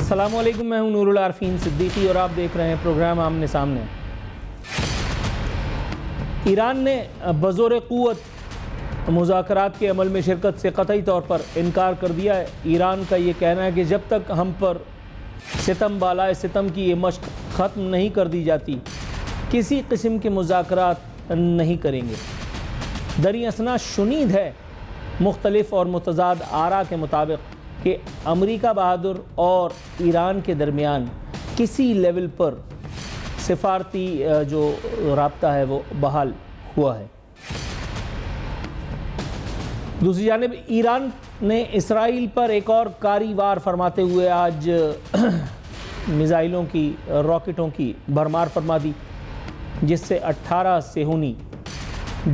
السلام علیکم، میں ہوں نور العارفین صدیقی اور آپ دیکھ رہے ہیں پروگرام آمنے سامنے۔ ایران نے بزور قوت مذاکرات کے عمل میں شرکت سے قطعی طور پر انکار کر دیا ہے۔ ایران کا یہ کہنا ہے کہ جب تک ہم پر ستم بالائے ستم کی یہ مشق ختم نہیں کر دی جاتی، کسی قسم کے مذاکرات نہیں کریں گے۔ دریں اثنا شنید ہے مختلف اور متضاد آراء کے مطابق کہ امریکہ بہادر اور ایران کے درمیان کسی لیول پر سفارتی جو رابطہ ہے وہ بحال ہوا ہے۔ دوسری جانب ایران نے اسرائیل پر ایک اور کاری وار فرماتے ہوئے آج میزائلوں کی راکٹوں کی بھرمار فرما دی، جس سے 18 صہیونی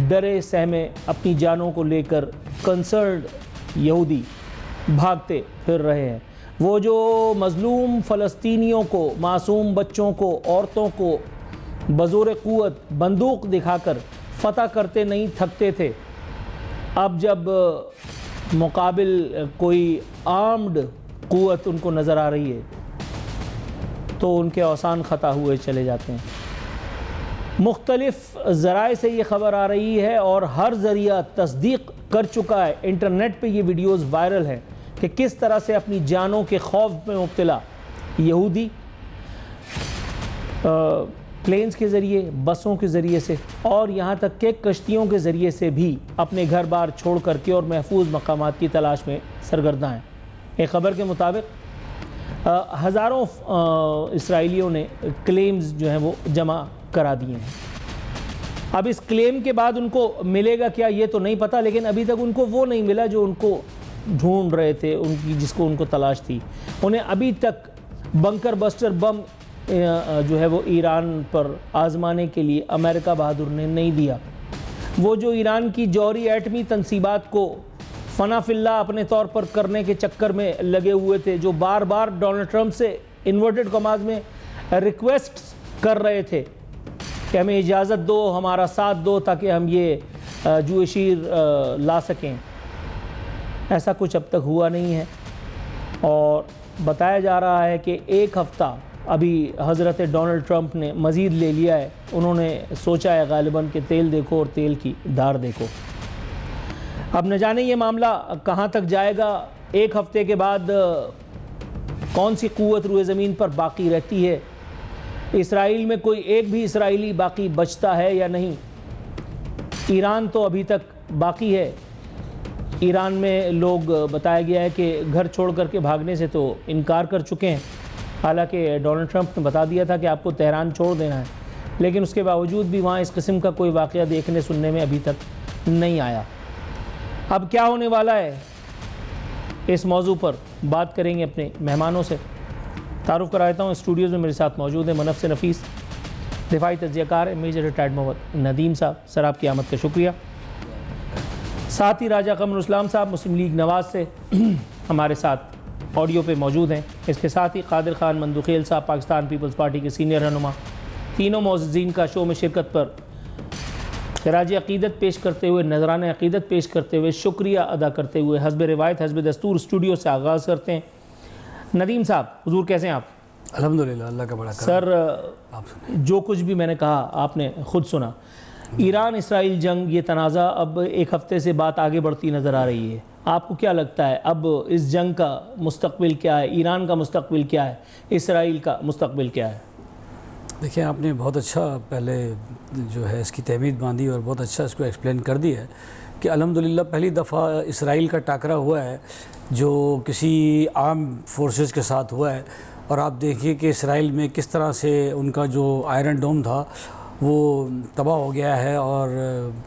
ڈرے سہمے اپنی جانوں کو لے کر کنسرنڈ یہودی بھاگتے پھر رہے ہیں۔ وہ جو مظلوم فلسطینیوں کو، معصوم بچوں کو، عورتوں کو بزور قوت بندوق دکھا کر فتح کرتے نہیں تھکتے تھے، اب جب مقابل کوئی آرمڈ قوت ان کو نظر آ رہی ہے تو ان کے اوسان خطا ہوئے چلے جاتے ہیں۔ مختلف ذرائع سے یہ خبر آ رہی ہے اور ہر ذریعہ تصدیق کر چکا ہے، انٹرنیٹ پہ یہ ویڈیوز وائرل ہیں کہ کس طرح سے اپنی جانوں کے خوف میں مبتلا یہودی پلینز کے ذریعے، بسوں کے ذریعے سے اور یہاں تک کہ کشتیوں کے ذریعے سے بھی اپنے گھر بار چھوڑ کر کے اور محفوظ مقامات کی تلاش میں سرگرداں ہیں۔ ایک خبر کے مطابق ہزاروں اسرائیلیوں نے کلیمز جو ہیں وہ جمع کرا دیے ہیں۔ اب اس کلیم کے بعد ان کو ملے گا کیا یہ تو نہیں پتہ، لیکن ابھی تک ان کو وہ نہیں ملا جو ان کو ڈھونڈ رہے تھے، جس کو ان کو تلاش تھی۔ انہیں ابھی تک بنکر بسٹر بم جو ہے وہ ایران پر آزمانے کے لیے امریکہ بہادر نے نہیں دیا۔ وہ جو ایران کی جوہری ایٹمی تنصیبات کو فنا فی اللہ اپنے طور پر کرنے کے چکر میں لگے ہوئے تھے، جو بار بار ڈونلڈ ٹرمپ سے انورٹڈ کماز میں ریکویسٹ کر رہے تھے کہ ہمیں اجازت دو، ہمارا ساتھ دو تاکہ ہم یہ جوئے شیر لا سکیں، ایسا کچھ اب تک ہوا نہیں ہے۔ اور بتایا جا رہا ہے کہ ایک ہفتہ ابھی حضرت ڈونلڈ ٹرمپ نے مزید لے لیا ہے۔ انہوں نے سوچا ہے غالباً کہ تیل دیکھو اور تیل کی دھار دیکھو۔ اب نہ جانے یہ معاملہ کہاں تک جائے گا، ایک ہفتے کے بعد کون سی قوت روئے زمین پر باقی رہتی ہے، اسرائیل میں کوئی ایک بھی اسرائیلی باقی بچتا ہے یا نہیں۔ ایران تو ابھی تک باقی ہے۔ ایران میں لوگ بتایا گیا ہے کہ گھر چھوڑ کر کے بھاگنے سے تو انکار کر چکے ہیں، حالانکہ ڈونلڈ ٹرمپ نے بتا دیا تھا کہ آپ کو تہران چھوڑ دینا ہے، لیکن اس کے باوجود بھی وہاں اس قسم کا کوئی واقعہ دیکھنے سننے میں ابھی تک نہیں آیا۔ اب کیا ہونے والا ہے، اس موضوع پر بات کریں گے اپنے مہمانوں سے۔ تعارف کرا دیتا ہوں، اسٹوڈیوز میں میرے ساتھ موجود ہیں منف سے نفیس، دفاعی تجزیہ کار میجر ریٹائرڈ محمد ندیم صاحب، سر آپ کی آمد کا شکریہ۔ ساتھ ہی راجہ قمر اسلام صاحب مسلم لیگ نواز سے ہمارے ساتھ آڈیو پہ موجود ہیں۔ اس کے ساتھ ہی قادر خان مندوخیل صاحب پاکستان پیپلز پارٹی کے سینئر رہنما، تینوں معززین کا شو میں شرکت پر خراج عقیدت پیش کرتے ہوئے، نذرانہ عقیدت پیش کرتے ہوئے، شکریہ ادا کرتے ہوئے حسب روایت حسب دستور اسٹوڈیو سے آغاز کرتے ہیں۔ ندیم صاحب حضور کیسے ہیں آپ؟ الحمدللہ، اللہ کا بڑا کرم۔ سر جو کچھ بھی میں نے کہا آپ نے خود سنا۔ ایران اسرائیل جنگ، یہ تنازع اب ایک ہفتے سے بات آگے بڑھتی نظر آ رہی ہے، آپ کو کیا لگتا ہے اب اس جنگ کا مستقبل کیا ہے؟ ایران کا مستقبل کیا ہے؟ اسرائیل کا مستقبل کیا ہے؟ دیکھیں، آپ نے بہت اچھا پہلے جو ہے اس کی تہمید باندھی اور بہت اچھا اس کو ایکسپلین کر دی ہے کہ الحمدللہ پہلی دفعہ اسرائیل کا ٹاکرا ہوا ہے جو کسی عام فورسز کے ساتھ ہوا ہے، اور آپ دیکھیے کہ اسرائیل میں کس طرح سے ان کا جو آئرن ڈوم تھا وہ تباہ ہو گیا ہے، اور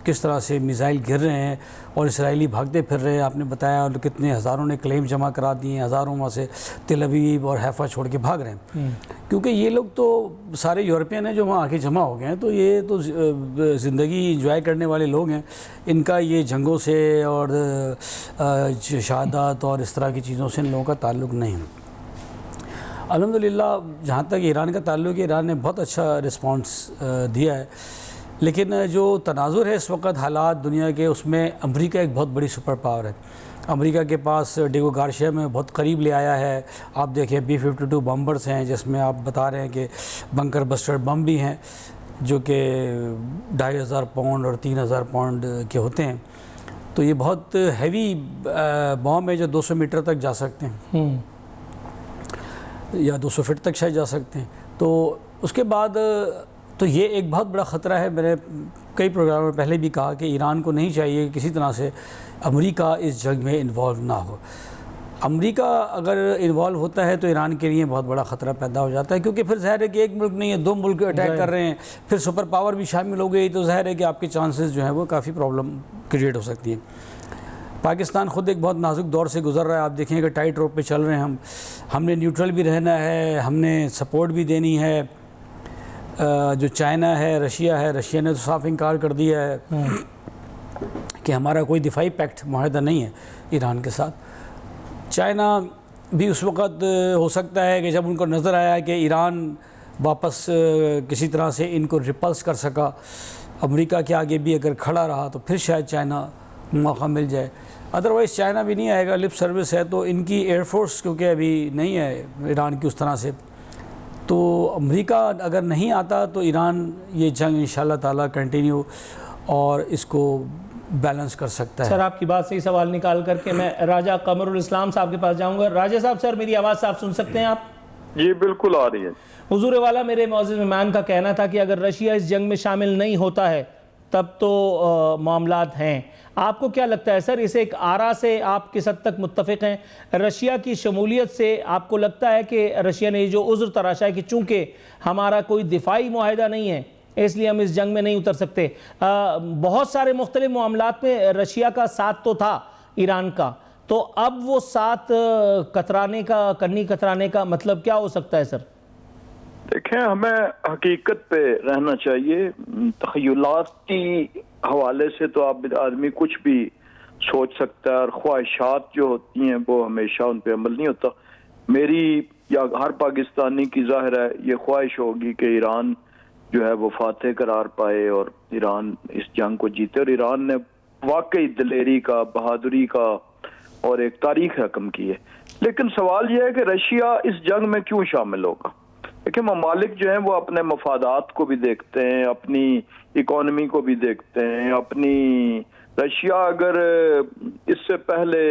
کس طرح سے میزائل گر رہے ہیں اور اسرائیلی بھاگتے پھر رہے ہیں۔ آپ نے بتایا اور کتنے ہزاروں نے کلیم جمع کرا دیے ہیں، ہزاروں وہاں سے تل ابیب اور حیفا چھوڑ کے بھاگ رہے ہیں، کیونکہ یہ لوگ تو سارے یورپین ہیں جو وہاں آ کے جمع ہو گئے ہیں، تو یہ تو زندگی انجوائے کرنے والے لوگ ہیں، ان کا یہ جنگوں سے اور شہادت اور اس طرح کی چیزوں سے ان لوگوں کا تعلق نہیں ہے۔ الحمدللہ جہاں تک ایران کا تعلق ہے، ایران نے بہت اچھا رسپانس دیا ہے، لیکن جو تناظر ہے اس وقت حالات دنیا کے، اس میں امریکہ ایک بہت بڑی سپر پاور ہے۔ امریکہ کے پاس ڈیگو گارشیا میں بہت قریب لے آیا ہے. آپ دیکھیں B-52 بمبرز ہیں جس میں آپ بتا رہے ہیں کہ بنکر بسٹر بم بھی ہیں جو کہ 2500 پاؤنڈ اور 3000 پاؤنڈ کے ہوتے ہیں. تو یہ بہت ہیوی بم ہے جو 200 میٹر تک جا سکتے ہیں یا 200 فٹ تک شاید جا سکتے ہیں. تو اس کے بعد تو یہ ایک بہت بڑا خطرہ ہے. میں نے کئی پروگرام میں پہلے بھی کہا کہ ایران کو نہیں چاہیے کہ کسی طرح سے امریکہ اس جنگ میں انوالو نہ ہو. امریکہ اگر انوالو ہوتا ہے تو ایران کے لیے بہت بڑا خطرہ پیدا ہو جاتا ہے, کیونکہ پھر ظاہر ہے کہ ایک ملک نہیں ہے 2 ملک اٹیک کر رہے ہیں, پھر سپر پاور بھی شامل ہو گئی, تو ظاہر ہے کہ آپ کے چانسز جو ہیں وہ کافی پرابلم کریٹ ہو سکتی ہیں. پاکستان خود ایک بہت نازک دور سے گزر رہا ہے. آپ دیکھیں کہ ٹائٹ روپ پہ چل رہے ہیں ہم نے نیوٹرل بھی رہنا ہے, ہم نے سپورٹ بھی دینی ہے. جو چائنا ہے, رشیا نے تو صاف انکار کر دیا ہے کہ ہمارا کوئی دفاعی پیکٹ معاہدہ نہیں ہے ایران کے ساتھ. چائنا بھی اس وقت ہو سکتا ہے کہ جب ان کو نظر آیا کہ ایران واپس کسی طرح سے ان کو ریپلس کر سکا, امریکہ کے آگے بھی اگر کھڑا رہا تو پھر شاید چائنا موقع مل جائے. ادروائز چائنا بھی نہیں آئے گا, لپ سروس ہے. تو ان کی ایئر فورس کیونکہ ابھی نہیں ہے ایران کی اس طرح سے, تو امریکہ اگر نہیں آتا تو ایران یہ جنگ انشاءاللہ تعالیٰ کنٹینیو اور اس کو بیلنس کر سکتا ہے. سر آپ کی بات سے ہی سوال نکال کر کے میں راجہ قمر الاسلام صاحب کے پاس جاؤں گا. راجہ صاحب, سر میری آواز صاف سن سکتے ہیں آپ؟ جی بالکل آ رہی ہے. حضور والا میرے معزز مہمان کا کہنا تھا کہ اگر رشیا اس جنگ میں شامل نہیں ہوتا ہے تب تو معاملات ہیں. آپ کو کیا لگتا ہے سر, اس ایک آرا سے آپ کس حد تک متفق ہیں؟ رشیا کی شمولیت سے آپ کو لگتا ہے کہ رشیا نے جو عذر تراشا ہے کہ چونکہ ہمارا کوئی دفاعی معاہدہ نہیں ہے اس لیے ہم اس جنگ میں نہیں اتر سکتے. بہت سارے مختلف معاملات میں رشیا کا ساتھ تو تھا ایران کا, تو اب وہ ساتھ کترانے کا مطلب کیا ہو سکتا ہے سر؟ دیکھیں, ہمیں حقیقت پہ رہنا چاہیے. تخیلاتی حوالے سے تو آدمی کچھ بھی سوچ سکتا ہے, اور خواہشات جو ہوتی ہیں وہ ہمیشہ ان پہ عمل نہیں ہوتا. میری یا ہر پاکستانی کی ظاہر ہے یہ خواہش ہوگی کہ ایران جو ہے وہ فاتح قرار پائے اور ایران اس جنگ کو جیتے, اور ایران نے واقعی دلیری کا, بہادری کا اور ایک تاریخ رقم کی ہے. لیکن سوال یہ ہے کہ رشیا اس جنگ میں کیوں شامل ہوگا؟ دیکھیں, ممالک جو ہیں وہ اپنے مفادات کو بھی دیکھتے ہیں, اپنی اکانومی کو بھی دیکھتے ہیں. رشیا اگر اس سے پہلے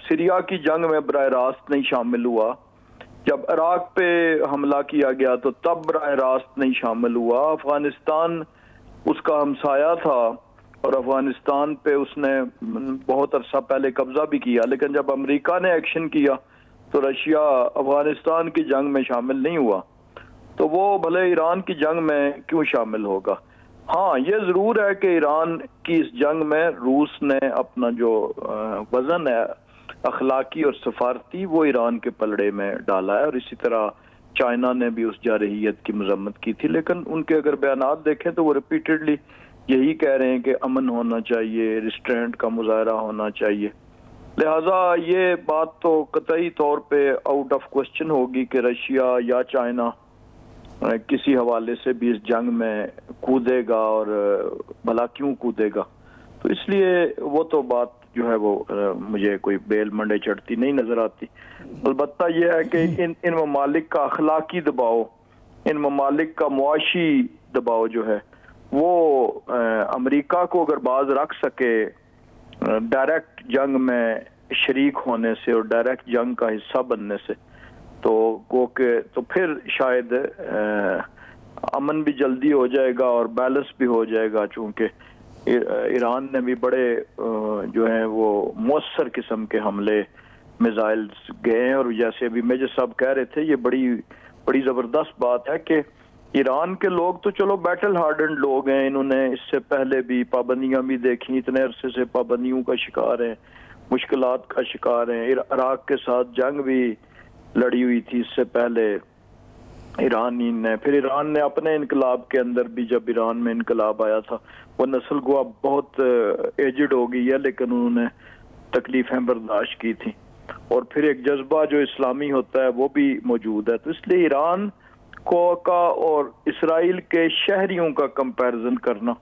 سیریا کی جنگ میں براہ راست نہیں شامل ہوا, جب عراق پہ حملہ کیا گیا تو تب براہ راست نہیں شامل ہوا, افغانستان اس کا ہمسایہ تھا اور افغانستان پہ اس نے بہت عرصہ پہلے قبضہ بھی کیا, لیکن جب امریکہ نے ایکشن کیا تو رشیا افغانستان کی جنگ میں شامل نہیں ہوا. تو وہ بھلے ایران کی جنگ میں کیوں شامل ہوگا؟ ہاں, یہ ضرور ہے کہ ایران کی اس جنگ میں روس نے اپنا جو وزن ہے اخلاقی اور سفارتی وہ ایران کے پلڑے میں ڈالا ہے, اور اسی طرح چائنا نے بھی اس جارحیت کی مذمت کی تھی. لیکن ان کے اگر بیانات دیکھیں تو وہ ریپیٹڈلی یہی کہہ رہے ہیں کہ امن ہونا چاہیے, ریسٹرینٹ کا مظاہرہ ہونا چاہیے. لہٰذا یہ بات تو قطعی طور پہ آؤٹ آف کوسچن ہوگی کہ رشیا یا چائنا کسی حوالے سے بھی اس جنگ میں کودے گا, اور بھلا کیوں کودے گا. تو اس لیے وہ تو بات جو ہے وہ مجھے کوئی بیل منڈے چڑھتی نہیں نظر آتی. البتہ یہ ہے کہ ان ممالک کا اخلاقی دباؤ, ان ممالک کا معاشی دباؤ جو ہے وہ امریکہ کو اگر باز رکھ سکے ڈائریکٹ جنگ میں شریک ہونے سے اور ڈائریکٹ جنگ کا حصہ بننے سے, تو پھر شاید امن بھی جلدی ہو جائے گا اور بیلنس بھی ہو جائے گا. چونکہ ایران نے بھی بڑے جو ہیں وہ مؤثر قسم کے حملے میزائلز گئے ہیں, اور جیسے ابھی میجر صاحب کہہ رہے تھے یہ بڑی زبردست بات ہے کہ ایران کے لوگ تو چلو بیٹل ہارڈنڈ لوگ ہیں, انہوں نے اس سے پہلے بھی پابندیاں بھی دیکھی, اتنے عرصے سے پابندیوں کا شکار ہیں, مشکلات کا شکار ہیں. عراق کے ساتھ جنگ بھی لڑی ہوئی تھی اس سے پہلے ایرانی نے. پھر ایران نے اپنے انقلاب کے اندر بھی, جب ایران میں انقلاب آیا تھا, وہ نسل کو اب بہت ایجڈ ہو گئی ہے لیکن انہوں نے تکلیفیں برداشت کی تھیں. اور پھر ایک جذبہ جو اسلامی ہوتا ہے وہ بھی موجود ہے. تو اس لیے ایران کا اور اسرائیل کے شہریوں کا کمپیرزن کرنا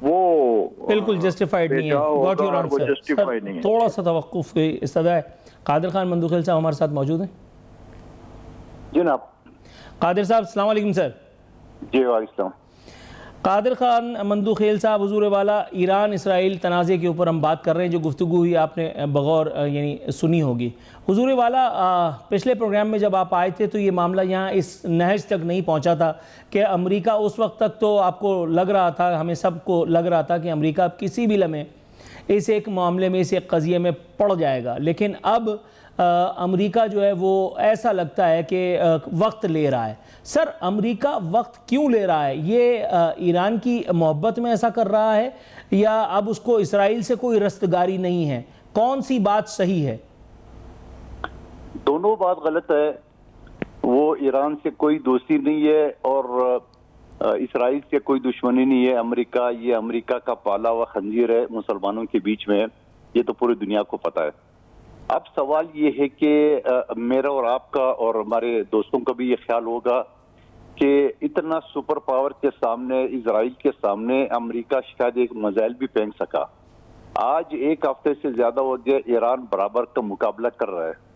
وہ بالکل جسٹیفائڈ نہیں ہے. Got your answer. جسٹیفائڈ نہیں ہے. تھوڑا سا توقف کی استدعا ہے. قادر خان مندوخیل صاحب ہمارے ساتھ موجود ہیں. جناب قادر صاحب السلام علیکم سر. جی وعلیکم السلام. قادر خان مندوخیل صاحب حضور والا ایران اسرائیل تنازع کے اوپر ہم بات کر رہے ہیں جو گفتگو ہوئی آپ نے بغور یعنی سنی ہوگی. حضور والا پچھلے پروگرام میں جب آپ آئے تھے تو یہ معاملہ یہاں اس نہج تک نہیں پہنچا تھا کہ امریکہ اس وقت تک تو آپ کو لگ رہا تھا, ہمیں سب کو لگ رہا تھا کہ امریکہ کسی بھی لمحے اس ایک معاملے میں اس ایک قضیے میں پڑ جائے گا. لیکن اب امریکہ جو ہے وہ ایسا لگتا ہے کہ وقت لے رہا ہے. سر امریکہ وقت کیوں لے رہا ہے؟ یہ ایران کی محبت میں ایسا کر رہا ہے یا اب اس کو اسرائیل سے کوئی رستگاری نہیں ہے؟ کون سی بات صحیح ہے؟ دونوں بات غلط ہے. وہ ایران سے کوئی دوستی نہیں ہے اور اسرائیل سے کوئی دشمنی نہیں ہے. امریکہ یہ امریکہ کا پالا ہوا خنزیر ہے مسلمانوں کے بیچ میں, یہ تو پوری دنیا کو پتہ ہے. اب سوال یہ ہے کہ میرا اور آپ کا اور ہمارے دوستوں کا بھی یہ خیال ہوگا کہ اتنا سپر پاور کے سامنے, اسرائیل کے سامنے امریکہ شاید ایک میزائل بھی پھینک سکا. آج ایک ہفتے سے زیادہ ہو گیا ایران برابر کا مقابلہ کر رہا ہے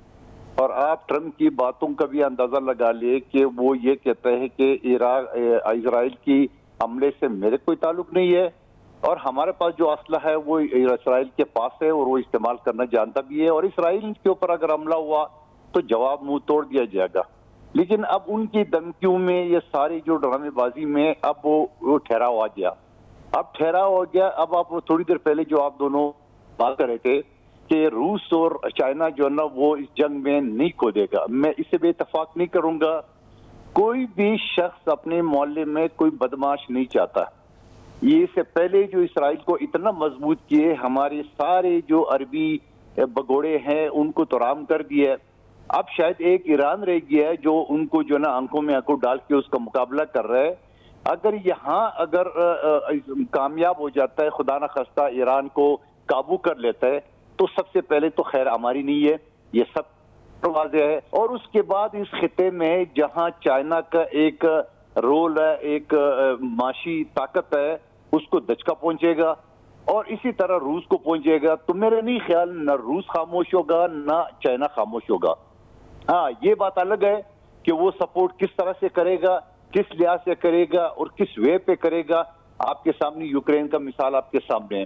اور آپ ٹرمپ کی باتوں کا بھی اندازہ لگا لیں کہ وہ یہ کہتے ہیں کہ اسرائیل کی حملے سے میرے کوئی تعلق نہیں ہے اور ہمارے پاس جو اسلحہ ہے وہ اسرائیل کے پاس ہے اور وہ استعمال کرنا جانتا بھی ہے اور اسرائیل کے اوپر اگر حملہ ہوا تو جواب منہ توڑ دیا جائے گا. لیکن اب ان کی دھمکیوں میں یہ ساری جو ڈرامے بازی میں اب وہ ٹھہراؤ آ گیا. اب ٹھہراؤ ہو گیا. اب آپ تھوڑی دیر پہلے جو آپ دونوں بات کر رہے تھے کہ روس اور چائنا جو ہے نا وہ اس جنگ میں نہیں کودے گا, میں اس سے بھی اتفاق نہیں کروں گا. کوئی بھی شخص اپنے محلے میں کوئی بدماش نہیں چاہتا. یہ اس سے پہلے جو اسرائیل کو اتنا مضبوط کیے, ہمارے سارے جو عربی بگوڑے ہیں ان کو تو رام کر دیا ہے. اب شاید ایک ایران رہ گیا ہے جو ان کو جو نا آنکھوں میں آنکھوں ڈال کے اس کا مقابلہ کر رہا ہے. اگر یہاں اگر کامیاب ہو جاتا ہے, خدا نہ خواستہ ایران کو قابو کر لیتا ہے, تو سب سے پہلے تو خیر ہماری نہیں ہے, یہ سب واضح ہے. اور اس کے بعد اس خطے میں جہاں چائنا کا ایک رول ہے, ایک معاشی طاقت ہے, اس کو دھچکا پہنچے گا اور اسی طرح روس کو پہنچے گا. تو میرا نہیں خیال نہ روس خاموش ہوگا نہ چائنا خاموش ہوگا. ہاں یہ بات الگ ہے کہ وہ سپورٹ کس طرح سے کرے گا, کس لحاظ سے کرے گا اور کس وے پہ کرے گا. آپ کے سامنے یوکرین کا مثال آپ کے سامنے ہے.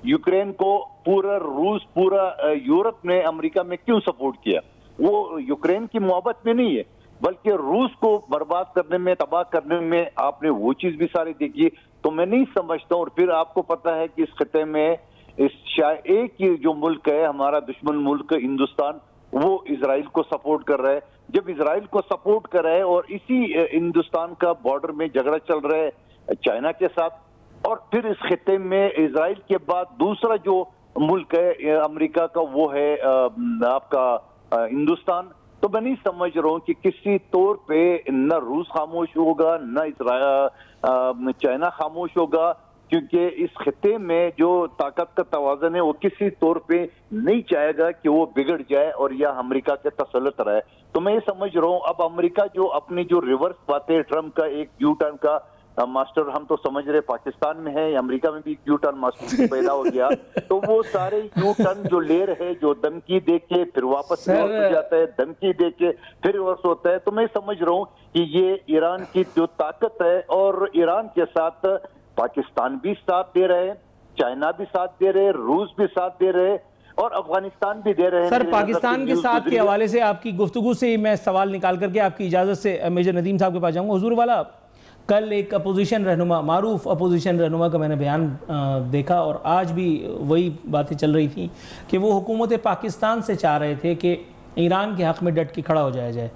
یوکرین کو پورا روس, پورا یورپ نے امریکہ میں کیوں سپورٹ کیا؟ وہ یوکرین کی محبت میں نہیں ہے بلکہ روس کو برباد کرنے میں, تباہ کرنے میں. آپ نے وہ چیز بھی ساری دیکھی. تو میں نہیں سمجھتا ہوں. اور پھر آپ کو پتا ہے کہ اس خطے میں ایک ہی جو ملک ہے ہمارا دشمن ملک ہندوستان, وہ اسرائیل کو سپورٹ کر رہا ہے. جب اسرائیل کو سپورٹ کر رہا ہے اور اسی ہندوستان کا بارڈر میں جھگڑا چل رہا ہے چائنا کے ساتھ, اور پھر اس خطے میں اسرائیل کے بعد دوسرا جو ملک ہے امریکہ کا وہ ہے آپ کا ہندوستان, تو میں نہیں سمجھ رہا ہوں کہ کسی طور پہ نہ روس خاموش ہوگا نہ چائنا خاموش ہوگا, کیونکہ اس خطے میں جو طاقت کا توازن ہے وہ کسی طور پہ نہیں چاہے گا کہ وہ بگڑ جائے اور یا امریکہ کے تسلط رہے. تو میں یہ سمجھ رہا ہوں اب امریکہ جو اپنی جو ریورس باتیں, ٹرمپ کا ایک یو ٹرن کا ماسٹر ہم تو سمجھ رہے پاکستان میں ہے, امریکہ میں بھی یو ٹرن ماسٹر پیدا ہو گیا. تو وہ سارے یو ٹرن جو لے رہے, جو دھمکی دے کے پھر واپس ریورس ہو جاتا ہے, دھمکی دے کے پھر ریورس ہوتا ہے. تو میں سمجھ رہا ہوں کہ یہ ایران کی جو طاقت ہے, اور ایران کے ساتھ پاکستان بھی ساتھ دے رہے, چائنا بھی ساتھ دے رہے, روس بھی ساتھ دے رہے اور افغانستان بھی دے رہے ہیں. سر پاکستان کے ساتھ کے حوالے سے آپ کی گفتگو سے میں سوال نکال کر کے آپ کی اجازت سے میجر ندیم صاحب کے پاس جاؤں گا. حضور والا کل ایک اپوزیشن رہنما, معروف اپوزیشن رہنما کا میں نے بیان دیکھا اور آج بھی وہی باتیں چل رہی تھیں کہ وہ حکومت پاکستان سے چاہ رہے تھے کہ ایران کے حق میں ڈٹ کے کھڑا ہو جایا جائے.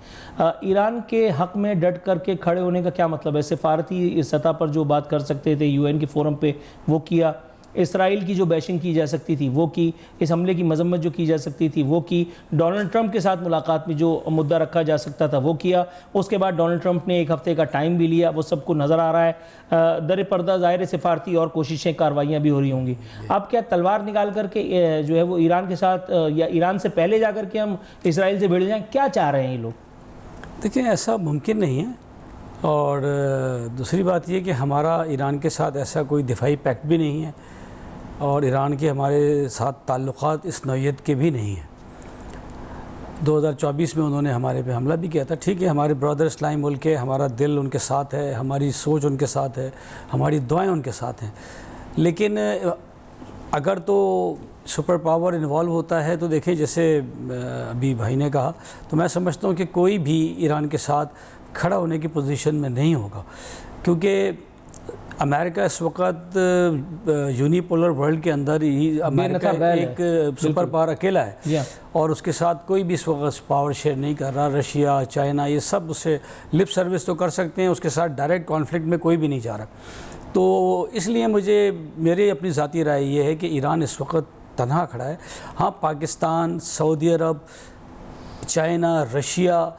ایران کے حق میں ڈٹ کر کے کھڑے ہونے کا کیا مطلب ہے؟ سفارتی سطح پر جو بات کر سکتے تھے یو این کے فورم پہ وہ کیا, اسرائیل کی جو بیشنگ کی جا سکتی تھی وہ کی, اس حملے کی مذمت جو کی جا سکتی تھی وہ کی, ڈونلڈ ٹرمپ کے ساتھ ملاقات میں جو مدعا رکھا جا سکتا تھا وہ کیا. اس کے بعد ڈونلڈ ٹرمپ نے ایک ہفتے کا ٹائم بھی لیا, وہ سب کو نظر آ رہا ہے. در پردہ ظاہر سفارتی اور کوششیں, کاروائیاں بھی ہو رہی ہوں گی. اب کیا تلوار نکال کر کے جو ہے وہ ایران کے ساتھ یا ایران سے پہلے جا کر کے ہم اسرائیل سے بھیڑ جائیں؟ کیا چاہ رہے ہیں یہ لوگ؟ دیکھیں ایسا ممکن نہیں ہے. اور دوسری بات یہ کہ ہمارا ایران کے ساتھ ایسا کوئی دفاعی پیکٹ بھی نہیں ہے، اور ایران کے ہمارے ساتھ تعلقات اس نوعیت کے بھی نہیں ہیں۔ 2024 میں انہوں نے ہمارے پہ حملہ بھی کیا تھا، ٹھیک ہے، ہمارے برادر اسلامی ملک ہے، ہمارا دل ان کے ساتھ ہے، ہماری سوچ ان کے ساتھ ہے، ہماری دعائیں ان کے ساتھ ہیں، لیکن اگر تو سپر پاور انوالو ہوتا ہے تو دیکھیں جیسے ابھی بھائی نے کہا، تو میں سمجھتا ہوں کہ کوئی بھی ایران کے ساتھ کھڑا ہونے کی پوزیشن میں نہیں ہوگا، کیونکہ امریکہ اس وقت یونی پولر ورلڈ کے اندر ہی امریکہ ایک سپر پاور اکیلا ہے، اور اس کے ساتھ کوئی بھی اس وقت پاور شیئر نہیں کر رہا۔ رشیا، چائنا، یہ سب اس سے لپ سروس تو کر سکتے ہیں، اس کے ساتھ ڈائریکٹ کانفلکٹ میں کوئی بھی نہیں جا رہا۔ تو اس لیے میری اپنی ذاتی رائے یہ ہے کہ ایران اس وقت تنہا کھڑا ہے۔ ہاں، پاکستان، سعودی عرب، چائنا، رشیا،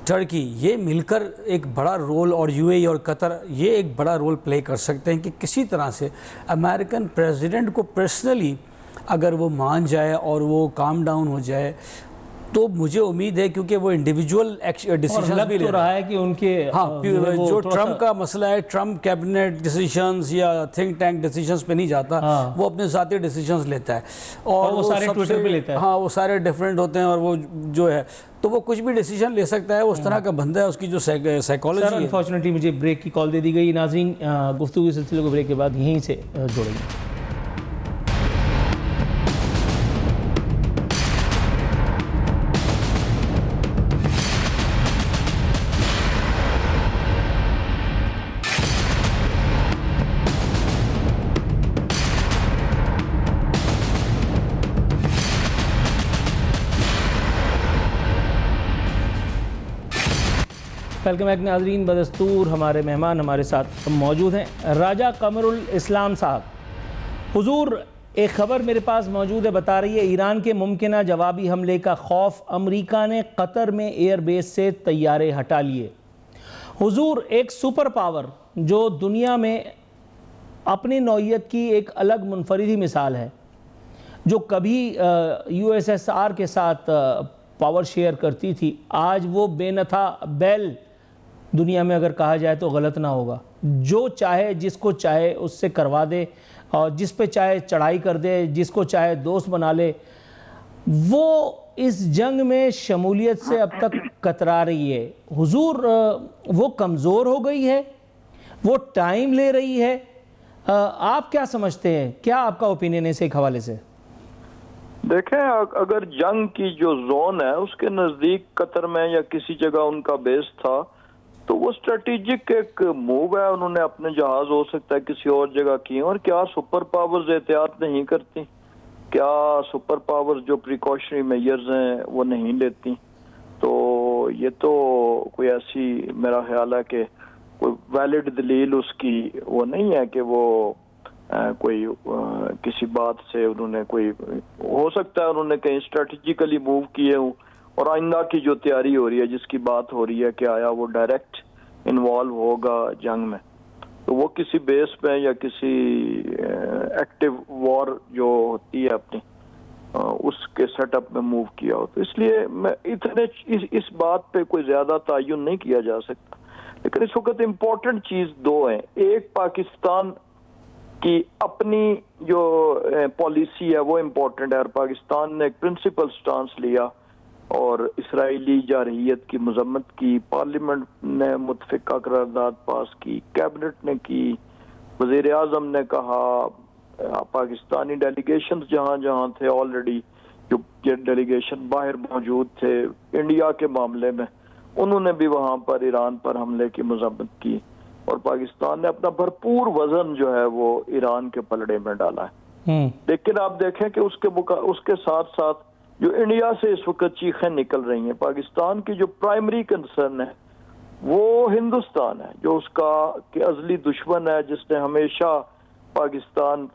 ترکی، یہ مل کر ایک بڑا رول، اور یو اے ای اور قطر، یہ ایک بڑا رول پلے کر سکتے ہیں کہ کسی طرح سے امریکن پریزیڈنٹ کو پرسنلی اگر وہ مان جائے اور وہ کام ڈاؤن ہو جائے، تو مجھے امید ہے، کیونکہ وہ انڈیویجول ڈیسیژنز بھی لے رہا ہے کہ ان کے جو ٹرمپ کا مسئلہ ہے، ٹرمپ کیبنٹ ڈیسیژنز یا تھنک ٹینک ڈیسیژنز پہ نہیں جاتا، وہ اپنے ذاتی ڈیسیژنز لیتا ہے، اور وہ سارے ٹویٹر پہ لیتا ہے، ہاں وہ سارے ڈیفرنٹ ہوتے ہیں، اور وہ جو ہے تو وہ کچھ بھی ڈیسیژن لے سکتا ہے، اس طرح کا بندہ ہے، اس کی جو سائیکالوجی ہے۔ انفارچونیٹلی مجھے بریک کی کال دے دی گئی۔ ناظرین، گفتگو کے سلسلے کو بریک کے بعد یہیں سے جوڑیں گے۔ ویلکم بیک ناظرین، بدستور ہمارے مہمان ہمارے ساتھ موجود ہیں۔ راجہ قمر الاسلام صاحب، حضور ایک خبر میرے پاس موجود ہے، بتا رہی ہے ایران کے ممکنہ جوابی حملے کا خوف، امریکہ نے قطر میں ایئر بیس سے طیارے ہٹا لیے۔ حضور، ایک سپر پاور جو دنیا میں اپنی نوعیت کی ایک الگ منفردی مثال ہے، جو کبھی یو ایس ایس آر کے ساتھ پاور شیئر کرتی تھی، آج وہ بے نتھا بیل دنیا میں اگر کہا جائے تو غلط نہ ہوگا، جو چاہے جس کو چاہے اس سے کروا دے، اور جس پہ چاہے چڑھائی کر دے، جس کو چاہے دوست بنا لے، وہ اس جنگ میں شمولیت سے اب تک کترا رہی ہے۔ حضور، وہ کمزور ہو گئی ہے، وہ ٹائم لے رہی ہے، آپ کیا سمجھتے ہیں؟ کیا آپ کا اوپینین ہے اس ایک حوالے سے؟ دیکھیں، اگر جنگ کی جو زون ہے اس کے نزدیک قطر میں یا کسی جگہ ان کا بیس تھا تو وہ اسٹریٹجک ایک موو ہے، انہوں نے اپنے جہاز ہو سکتا ہے کسی اور جگہ کیے، اور کیا سپر پاورز احتیاط نہیں کرتی؟ کیا سپر پاورز جو پریکاشنری میئرز ہیں وہ نہیں لیتی؟ تو یہ تو کوئی ایسی میرا خیال ہے کہ کوئی ویلڈ دلیل اس کی وہ نہیں ہے کہ وہ کوئی کسی بات سے انہوں نے کوئی، ہو سکتا ہے انہوں نے کہیں اسٹریٹجیکلی موو کیے ہوں، اور آئندہ کی جو تیاری ہو رہی ہے، جس کی بات ہو رہی ہے کہ آیا وہ ڈائریکٹ انوالو ہوگا جنگ میں، تو وہ کسی بیس پہ یا کسی ایکٹیو وار جو ہوتی ہے اپنی اس کے سیٹ اپ میں موو کیا ہو، تو اس لیے میں اس بات پہ کوئی زیادہ تعین نہیں کیا جا سکتا۔ لیکن اس وقت امپورٹنٹ چیز دو ہیں، ایک پاکستان کی اپنی جو پالیسی ہے وہ امپورٹنٹ ہے، اور پاکستان نے ایک پرنسپل سٹانس لیا اور اسرائیلی جارحیت کی مذمت کی، پارلیمنٹ نے متفقہ قرارداد پاس کی، کیبنٹ نے کی، وزیر اعظم نے کہا، پاکستانی ڈیلیگیشنز جہاں جہاں تھے آلریڈی، جو ڈیلیگیشن باہر موجود تھے انڈیا کے معاملے میں، انہوں نے بھی وہاں پر ایران پر حملے کی مذمت کی، اور پاکستان نے اپنا بھرپور وزن جو ہے وہ ایران کے پلڑے میں ڈالا ہے۔ لیکن آپ دیکھیں کہ اس کے ساتھ ساتھ جو انڈیا سے اس وقت چیخیں نکل رہی ہیں، پاکستان کی جو پرائمری کنسرن ہے وہ ہندوستان ہے، جو اس کا کہ ازلی دشمن ہے، جس نے ہمیشہ پاکستان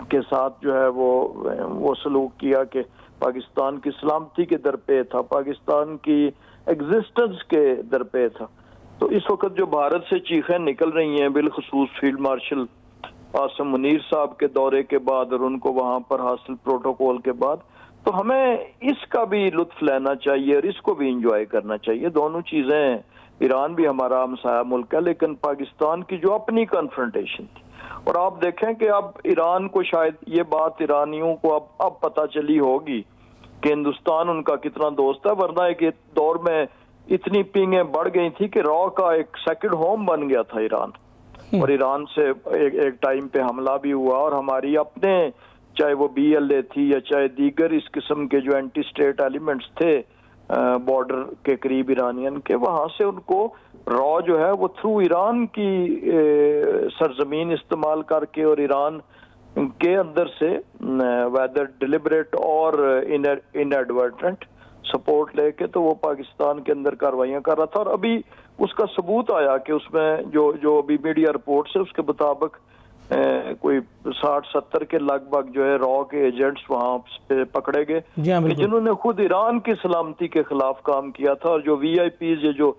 کے ساتھ جو ہے وہ سلوک کیا کہ پاکستان کی سلامتی کے درپے تھا، پاکستان کی ایگزسٹنس کے درپے تھا۔ تو اس وقت جو بھارت سے چیخیں نکل رہی ہیں، بالخصوص فیلڈ مارشل عاصم منیر صاحب کے دورے کے بعد اور ان کو وہاں پر حاصل پروٹوکول کے بعد، تو ہمیں اس کا بھی لطف لینا چاہیے اور اس کو بھی انجوائے کرنا چاہیے۔ دونوں چیزیں ایران بھی ہمارا ہمسایہ ملک ہے، لیکن پاکستان کی جو اپنی کنفرنٹیشن تھی، اور آپ دیکھیں کہ اب ایران کو شاید یہ بات ایرانیوں کو اب پتہ چلی ہوگی کہ ہندوستان ان کا کتنا دوست ہے، ورنہ ایک دور میں اتنی پینگیں بڑھ گئی تھی کہ را کا ایک سیکنڈ ہوم بن گیا تھا ایران، اور ایران سے ایک ٹائم پہ حملہ بھی ہوا، اور ہماری اپنے چاہے وہ BLA تھی یا چاہے دیگر اس قسم کے جو اینٹی اسٹیٹ ایلیمنٹس تھے بارڈر کے قریب ایرانین کے، وہاں سے ان کو را جو ہے وہ تھرو ایران کی سرزمین استعمال کر کے اور ایران کے اندر سے ویدر ڈیلیبریٹ اور انیڈورٹنٹ سپورٹ لے کے تو وہ پاکستان کے اندر کاروائیاں کر رہا تھا، اور ابھی اس کا ثبوت آیا کہ اس میں جو ابھی میڈیا رپورٹس ہے اس کے مطابق کوئی 60-70 کے لگ بھگ جو ہے را کے ایجنٹس وہاں پہ پکڑے گئے کہ جنہوں نے خود ایران کی سلامتی کے خلاف کام کیا تھا، اور جو VIPs جو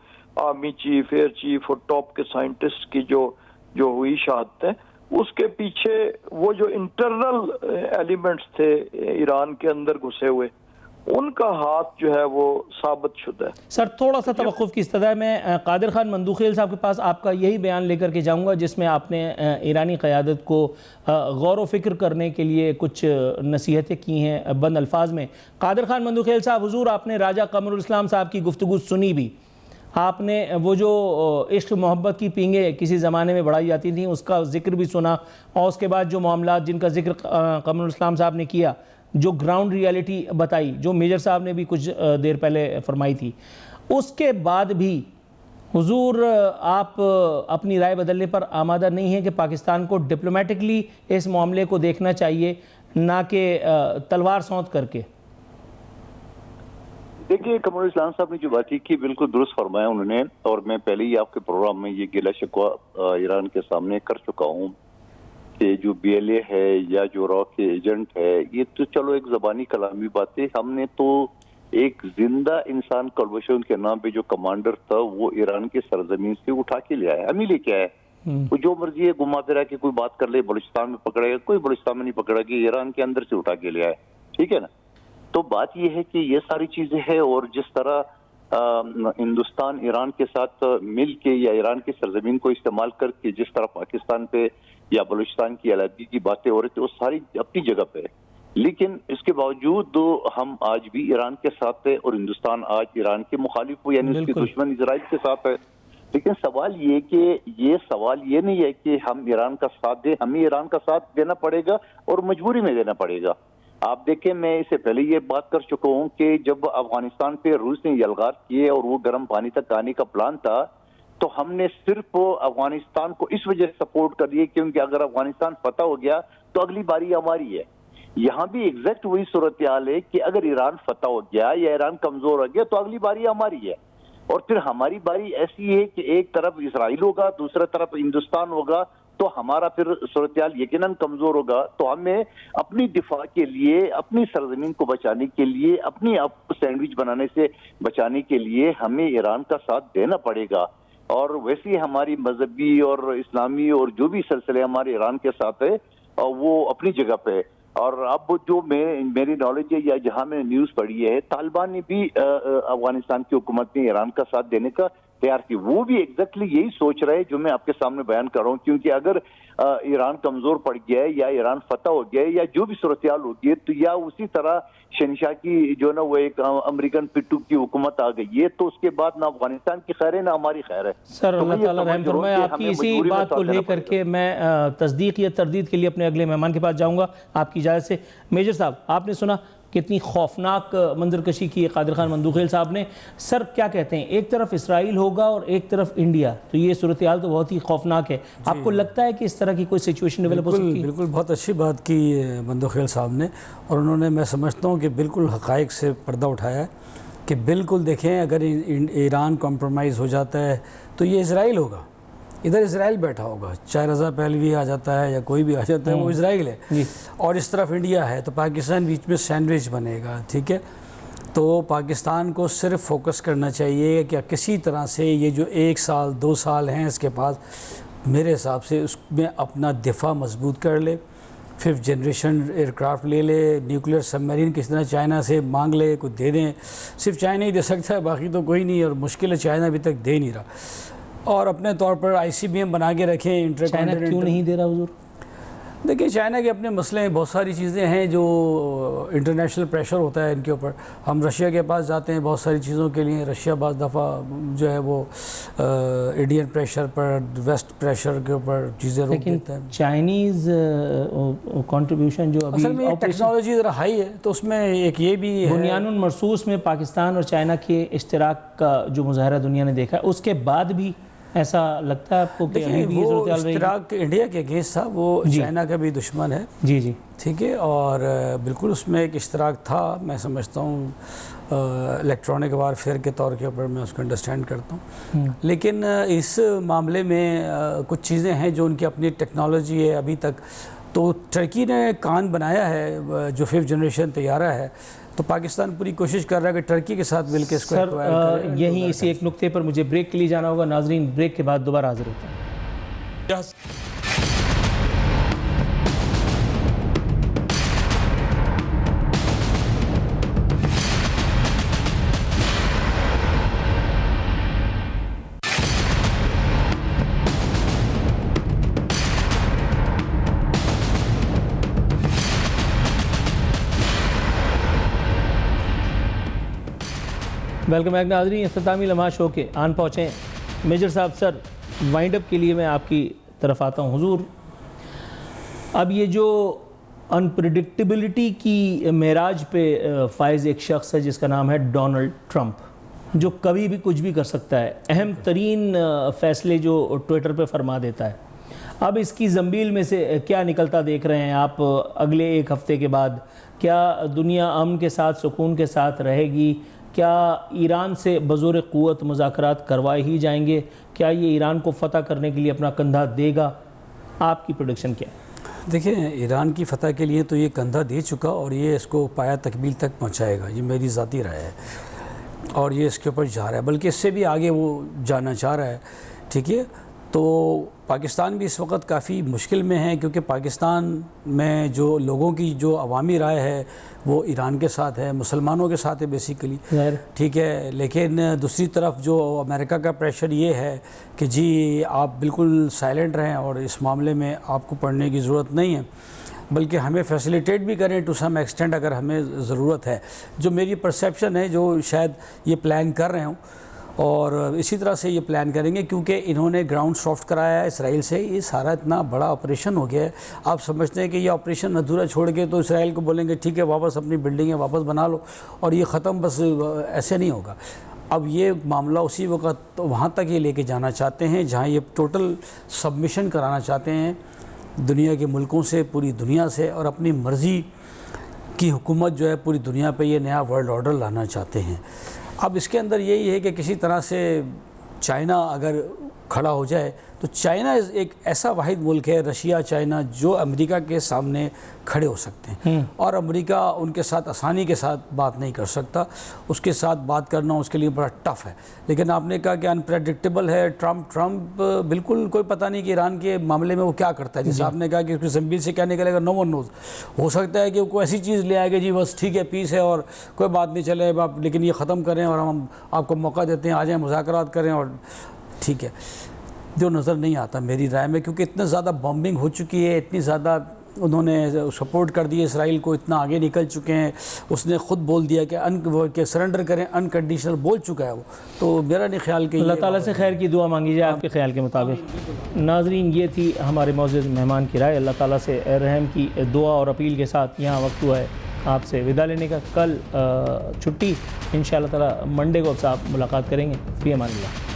آرمی چیف، ایئر چیف اور ٹاپ کے سائنٹسٹ کی جو ہوئی شہادتیں، اس کے پیچھے وہ جو انٹرنل ایلیمنٹس تھے ایران کے اندر گھسے ہوئے، ان کا ہاتھ جو ہے وہ ثابت شدہ ہے۔ سر تھوڑا سا توقف کی استدعا ہے، میں قادر خان مندوخیل صاحب کے پاس آپ کا یہی بیان لے کر کے جاؤں گا جس میں آپ نے ایرانی قیادت کو غور و فکر کرنے کے لیے کچھ نصیحتیں کی ہیں بند الفاظ میں۔ قادر خان مندوخیل صاحب، حضور آپ نے راجہ قمر الاسلام صاحب کی گفتگو سنی بھی، آپ نے وہ جو عشق محبت کی پینگیں کسی زمانے میں بڑھائی جاتی تھیں اس کا ذکر بھی سنا، اور اس کے بعد جو معاملات جن کا ذکر قمر الاسلام صاحب نے کیا، جو گراؤنڈ ریالٹی بتائی، جو میجر صاحب نے بھی کچھ دیر پہلے فرمائی تھی، اس کے بعد بھی حضور آپ اپنی رائے بدلنے پر آمادہ نہیں ہیں کہ پاکستان کو ڈپلومیٹکلی اس معاملے کو دیکھنا چاہیے نہ کہ تلوار سونت کر کے؟ دیکھیے، قمر الاسلام صاحب نے جو باتیں کی بالکل درست فرمایا انہوں نے، اور میں پہلے ہی آپ کے پروگرام میں یہ گلہ شکوہ ایران کے سامنے کر چکا ہوں کہ جو BLA ہے یا جو را کے ایجنٹ ہے، یہ تو چلو ایک زبانی کلامی باتیں، ہم نے تو ایک زندہ انسان کلبشن کے نام پہ جو کمانڈر تھا وہ ایران کے سرزمین سے اٹھا کے لے آیا، ہم ہی لے کے آئے، وہ جو مرضی ہے گھما پھرا کے کوئی بات کر لے، بلوچستان میں پکڑے گا، کوئی بلوچستان میں نہیں پکڑا گیا، ایران کے اندر سے اٹھا کے لے آئے، ٹھیک ہے نا۔ تو بات یہ ہے کہ یہ ساری چیزیں ہیں، اور جس طرح ہندوستان ایران کے ساتھ مل کے یا ایران کی سرزمین کو استعمال کر کے جس طرح پاکستان پہ یا بلوچستان کی علیحدگی کی باتیں ہو رہی تھی، وہ ساری اپنی جگہ پہ ہے، لیکن اس کے باوجود ہم آج بھی ایران کے ساتھ ہے، اور ہندوستان آج ایران کے مخالف ہو، یعنی اس کے دشمن اسرائیل کے ساتھ ہے۔ لیکن سوال یہ نہیں ہے کہ ہم ایران کا ساتھ دیں، ہمیں ایران کا ساتھ دینا پڑے گا اور مجبوری میں دینا پڑے گا۔ آپ دیکھیں، میں اس سے پہلے یہ بات کر چکا ہوں کہ جب افغانستان پہ روس نے یلغار کیے اور وہ گرم پانی تک آنے کا پلان تھا، تو ہم نے صرف افغانستان کو اس وجہ سے سپورٹ کر دیا کیونکہ اگر افغانستان فتح ہو گیا تو اگلی باری ہماری ہے۔ یہاں بھی ایگزیکٹ وہی صورتحال ہے کہ اگر ایران فتح ہو گیا یا ایران کمزور ہو گیا تو اگلی باری ہماری ہے، اور پھر ہماری باری ایسی ہے کہ ایک طرف اسرائیل ہوگا، دوسرے طرف ہندوستان ہوگا، تو ہمارا پھر صورتحال یقیناً کمزور ہوگا۔ تو ہمیں اپنی دفاع کے لیے، اپنی سرزمین کو بچانے کے لیے، اپنی آپ کو سینڈوچ بنانے سے بچانے کے لیے ہمیں ایران کا ساتھ دینا پڑے گا، اور ویسے ہماری مذہبی اور اسلامی اور جو بھی سلسلے ہمارے ایران کے ساتھ ہے وہ اپنی جگہ پہ ہے۔ اور اب جو میری نالج ہے یا جہاں میں نے نیوز پڑھی ہے، طالبان نے بھی افغانستان کی حکومت نے ایران کا ساتھ دینے کا تیار کی، وہ بھی ایگزیکٹلی یہی سوچ رہے جو میں آپ کے سامنے بیان کر رہا ہوں، کیونکہ اگر ایران کمزور پڑ گیا ہے یا ایران فتح ہو گیا ہے یا جو بھی صورتحال ہوگی ہے، تو یا اسی طرح شہنشاہ کی جو نا وہ ایک امریکن پٹو کی حکومت آ گئی ہے، تو اس کے بعد نہ افغانستان کی خیر ہے نہ ہماری خیر ہے۔ سر اللہ تعالیٰ رحم فرمائے۔ آپ کی اسی بات کو لے کر کے میں تصدیق یا تردید کے لیے اپنے اگلے مہمان کے پاس جاؤں گا آپ کی اجازت سے۔ میجر صاحب، آپ نے سنا کتنی خوفناک منظر کشی کی ہے قادر خان مندوخیل صاحب نے۔ سر کیا کہتے ہیں، ایک طرف اسرائیل ہوگا اور ایک طرف انڈیا، تو یہ صورتحال تو بہت ہی خوفناک ہے۔ آپ کو لگتا ہے کہ اس طرح کی کوئی سچویشن ڈیولپ ہو سکتی ہے؟ بالکل، بہت اچھی بات کی مندوخیل صاحب نے، اور انہوں نے، میں سمجھتا ہوں کہ بالکل حقائق سے پردہ اٹھایا ہے کہ بالکل دیکھیں اگر ایران کمپرومائز ہو جاتا ہے تو یہ اسرائیل ہوگا، ادھر اسرائیل بیٹھا ہوگا، چاہے رضا پہلوی آ جاتا ہے یا کوئی بھی آ جاتا ہے وہ اسرائیل ہے، اور اس طرف انڈیا ہے، تو پاکستان بیچ میں سینڈوچ بنے گا، ٹھیک ہے۔ تو پاکستان کو صرف فوکس کرنا چاہیے کہ کسی طرح سے یہ جو 1 سال 2 سال ہیں اس کے پاس، میرے حساب سے اس میں اپنا دفاع مضبوط کر لے، 5th جنریشن ایئر کرافٹ لے لے, نیوکلیر سب میرین کس طرح چائنا سے مانگ لے, کچھ دے دیں, صرف چائنا ہی دے سکتا ہے, باقی تو کوئی نہیں, اور مشکل ہے, چائنا ابھی تک دے نہیں رہا. اور اپنے طور پر ICBM بنا کے رکھیں. چائنا کیوں نہیں دے رہا حضور؟ دیکھیں چائنا کے اپنے مسئلے ہیں, بہت ساری چیزیں ہیں جو انٹرنیشنل پریشر ہوتا ہے ان کے اوپر. ہم رشیا کے پاس جاتے ہیں بہت ساری چیزوں کے لیے, رشیا بعض دفعہ جو ہے وہ انڈین پریشر پر, ویسٹ پریشر کے اوپر چیزیں روک دیتا ہے. چائنیز کنٹریبیوشن جو ابھی اصل میں ٹیکنالوجی ذرا ہائی ہے, تو اس میں ایک یہ بھی ہے. بنیان المرصوص میں پاکستان اور چائنا کے اشتراک کا جو مظاہرہ دنیا نے دیکھا ہے, اس کے بعد بھی ایسا لگتا ہے آپ کو کہ ابھی بھی وہ اشتراک انڈیا کے اگینسٹ تھا, وہ چائنا کا بھی دشمن ہے. جی جی ٹھیک ہے, اور بالکل اس میں ایک اشتراک تھا, میں سمجھتا ہوں الیکٹرانک وارفیئر کے طور کے اوپر میں اس کو انڈرسٹینڈ کرتا ہوں. لیکن اس معاملے میں کچھ چیزیں ہیں جو ان کی اپنی ٹیکنالوجی ہے ابھی تک. تو ٹرکی نے کان بنایا ہے جو 5th جنریشن طیارہ ہے, تو پاکستان پوری کوشش کر رہا ہے کہ ٹرکی کے ساتھ مل کے اس کو ایکوائر کرے. یہیں اسی ایک نقطے پر مجھے بریک کے لیے جانا ہوگا. ناظرین بریک کے بعد دوبارہ حاضر ہوتے ہیں. ویلکم بیک ناظرین, اختتامی لمحہ شو کے آن پہنچے ہیں. میجر صاحب سر, وائنڈ اپ کے لیے میں آپ کی طرف آتا ہوں. حضور, اب یہ جو انپریڈکٹیبلٹی کی معراج پہ فائز ایک شخص ہے جس کا نام ہے ڈونلڈ ٹرمپ, جو کبھی بھی کچھ بھی کر سکتا ہے, اہم ترین فیصلے جو ٹویٹر پہ فرما دیتا ہے. اب اس کی زنبیل میں سے کیا نکلتا دیکھ رہے ہیں آپ اگلے ایک ہفتے کے بعد؟ کیا دنیا امن کے ساتھ, سکون کے ساتھ رہے گی؟ کیا ایران سے بزور قوت مذاکرات کروائے ہی جائیں گے؟ کیا یہ ایران کو فتح کرنے کے لیے اپنا کندھا دے گا؟ آپ کی پروڈکشن کیا ہے؟ دیکھیں, ایران کی فتح کے لیے تو یہ کندھا دے چکا, اور یہ اس کو پایا تکمیل تک پہنچائے گا, یہ میری ذاتی رائے ہے, اور یہ اس کے اوپر جا رہا ہے, بلکہ اس سے بھی آگے وہ جانا چاہ رہا ہے. ٹھیک ہے, تو پاکستان بھی اس وقت کافی مشکل میں ہے, کیونکہ پاکستان میں جو لوگوں کی جو عوامی رائے ہے وہ ایران کے ساتھ ہے, مسلمانوں کے ساتھ ہے بیسیکلی. ٹھیک ہے, لیکن دوسری طرف جو امریکہ کا پریشر یہ ہے کہ جی آپ بالکل سائلنٹ رہیں, اور اس معاملے میں آپ کو پڑھنے کی ضرورت نہیں ہے, بلکہ ہمیں فیسیلیٹیٹ بھی کریں ٹو سم ایکسٹینٹ اگر ہمیں ضرورت ہے. جو میری پرسیپشن ہے, جو شاید یہ پلان کر رہے ہوں, اور اسی طرح سے یہ پلان کریں گے, کیونکہ انہوں نے گراؤنڈ سافٹ کرایا ہے اسرائیل سے. یہ سارا اتنا بڑا آپریشن ہو گیا ہے, آپ سمجھتے ہیں کہ یہ آپریشن ادھورا چھوڑ کے تو اسرائیل کو بولیں گے ٹھیک ہے واپس اپنی بلڈنگیں واپس بنا لو اور یہ ختم, بس ایسے نہیں ہوگا. اب یہ معاملہ اسی وقت وہاں تک یہ لے کے جانا چاہتے ہیں جہاں یہ ٹوٹل سبمیشن کرانا چاہتے ہیں دنیا کے ملکوں سے, پوری دنیا سے, اور اپنی مرضی کی حکومت جو ہے پوری دنیا پہ یہ نیا ورلڈ آرڈر لانا چاہتے ہیں. اب اس کے اندر یہی ہے کہ کسی طرح سے چائنا اگر کھڑا ہو جائے تو چائنا ایک ایسا واحد ملک ہے, رشیا, چائنا, جو امریکہ کے سامنے کھڑے ہو سکتے ہیں, اور امریکہ ان کے ساتھ آسانی کے ساتھ بات نہیں کر سکتا. اس کے ساتھ بات کرنا اس کے لیے بڑا ٹف ہے. لیکن آپ نے کہا کہ انپریڈکٹیبل ہے ٹرمپ بالکل کوئی پتہ نہیں کہ ایران کے معاملے میں وہ کیا کرتا ہے. جیسے آپ نے کہا کہ اس کی زنبیل سے کیا نکلے گا, نو ون نوز. ہو سکتا ہے کہ وہ کوئی ایسی چیز لے آئے گا جی بس ٹھیک ہے پیس ہے اور کوئی بات نہیں چلے آپ, لیکن یہ ختم کریں اور ہم آپ کو موقع دیتے ہیں, آ جائیں مذاکرات کریں, اور ٹھیک ہے, جو نظر نہیں آتا میری رائے میں, کیونکہ اتنا زیادہ بمبنگ ہو چکی ہے, اتنی زیادہ انہوں نے سپورٹ کر دی اسرائیل کو, اتنا آگے نکل چکے ہیں. اس نے خود بول دیا کہ سرنڈر کریں, انکنڈیشنل بول چکا ہے وہ. تو میرا نہیں خیال کہ اللہ تعالیٰ سے خیر کی دعا مانگی جائے آپ کے خیال کے مطابق. ناظرین, یہ تھی ہمارے معزز مہمان کی رائے. اللہ تعالیٰ سے رحم کی دعا اور اپیل کے ساتھ یہاں وقت ہوا ہے آپ سے ودا لینے کا. کل چھٹی, انشاءاللہ تعالیٰ منڈے کو آپ سے آپ ملاقات کریں گے. فی امان اللہ.